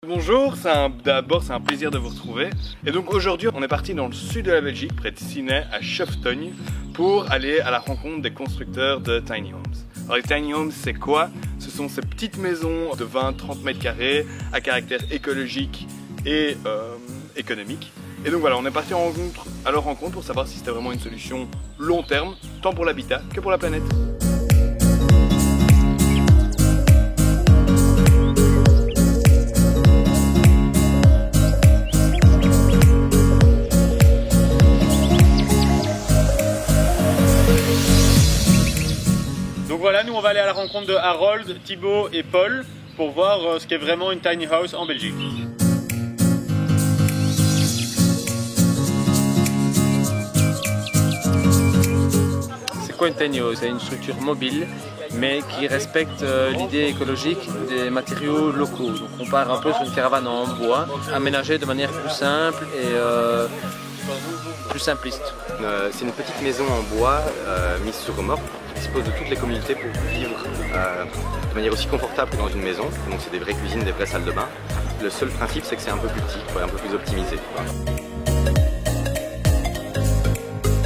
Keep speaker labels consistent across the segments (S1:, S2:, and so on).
S1: Bonjour, d'abord c'est un plaisir de vous retrouver. Et donc aujourd'hui on est parti dans le sud de la Belgique, près de Ciney, à Schoftogne, pour aller à la rencontre des constructeurs de tiny homes. Alors les tiny homes c'est quoi? Ce sont ces petites maisons de 20-30 mètres carrés à caractère écologique et économique. Et donc voilà, on est parti à leur rencontre pour savoir si c'était vraiment une solution long terme, tant pour l'habitat que pour la planète.
S2: Donc voilà, nous on va aller à la rencontre de Harold, Thibaut et Paul pour voir ce qu'est vraiment une tiny house en Belgique.
S3: C'est quoi une tiny house? C'est une structure mobile mais qui respecte l'idée écologique des matériaux locaux. Donc on part un peu sur une caravane en bois, aménagée de manière plus simple et plus simpliste.
S4: C'est une petite maison en bois mise sur remorque qui dispose de toutes les communautés pour vivre de manière aussi confortable que dans une maison. Donc c'est des vraies cuisines, des vraies salles de bain. Le seul principe c'est que c'est un peu plus petit, un peu plus optimisé.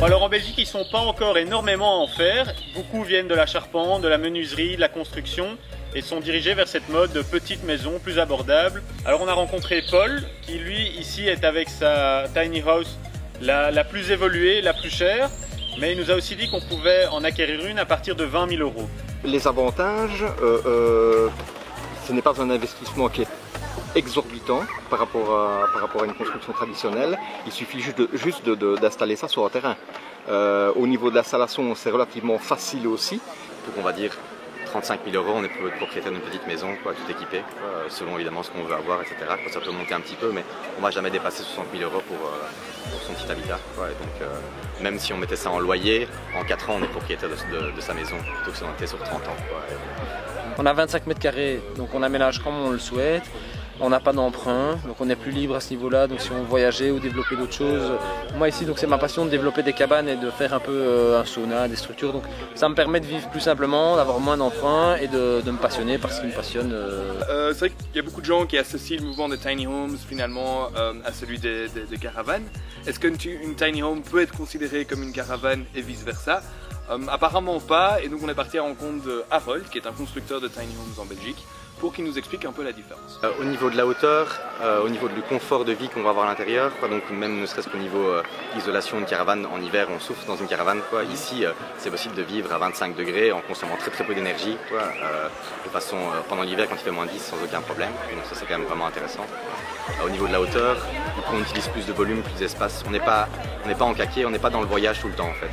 S2: Alors en Belgique ils ne sont pas encore énormément en fer. Beaucoup viennent de la charpente, de la menuiserie, de la construction et sont dirigés vers cette mode de petite maison plus abordable. Alors on a rencontré Paul qui lui ici est avec sa tiny house la plus évoluée, la plus chère, mais il nous a aussi dit qu'on pouvait en acquérir une à partir de 20 000 €.
S4: Les avantages, ce n'est pas un investissement qui est exorbitant par rapport à une construction traditionnelle. Il suffit juste d'installer ça sur un terrain. Au niveau de l'installation, c'est relativement facile aussi. Donc on va dire 35 000 €, on est propriétaire d'une petite maison, tout équipé, selon évidemment ce qu'on veut avoir, etc. Ça peut monter un petit peu, mais on ne va jamais dépasser 60 000 € pour son petit habitat. Et donc, même si on mettait ça en loyer, en 4 ans, on est propriétaire de sa maison, plutôt que si on était sur 30 ans.
S3: On a 25 mètres carrés, donc on aménage comme on le souhaite. On n'a pas d'emprunt, donc on est plus libre à ce niveau-là. Donc si on voyageait ou développer d'autres choses, moi ici donc c'est ma passion de développer des cabanes et de faire un peu un sauna, des structures. Donc ça me permet de vivre plus simplement, d'avoir moins d'emprunts et de me passionner par ce qui me passionne.
S1: C'est vrai qu'il y a beaucoup de gens qui associent le mouvement des tiny homes finalement à celui des caravanes. Est-ce qu'une tiny home peut être considérée comme une caravane et vice versa? Apparemment pas, et donc on est parti à la rencontre de Harold, qui est un constructeur de tiny homes en Belgique, pour qu'il nous explique un peu la différence.
S4: Au niveau de la hauteur, au niveau du confort de vie qu'on va avoir à l'intérieur, donc même ne serait-ce qu'au niveau isolation, une caravane en hiver, on souffre dans une caravane. Ici, c'est possible de vivre à 25 degrés en consommant très peu d'énergie, de façon pendant l'hiver quand il fait moins 10 sans aucun problème. Donc ça c'est quand même vraiment intéressant. Au niveau de la hauteur, on utilise plus de volume, plus d'espace. On n'est pas encaqué, on n'est pas dans le voyage tout le temps en fait.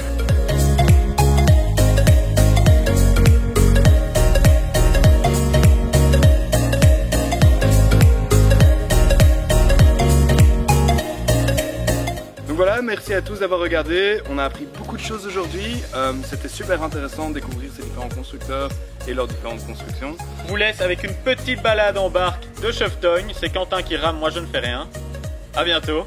S1: Voilà, merci à tous d'avoir regardé, on a appris beaucoup de choses aujourd'hui, c'était super intéressant de découvrir ces différents constructeurs et leurs différentes constructions.
S2: Je vous laisse avec une petite balade en barque de Schoftogne, c'est Quentin qui rame, moi je ne fais rien. À bientôt.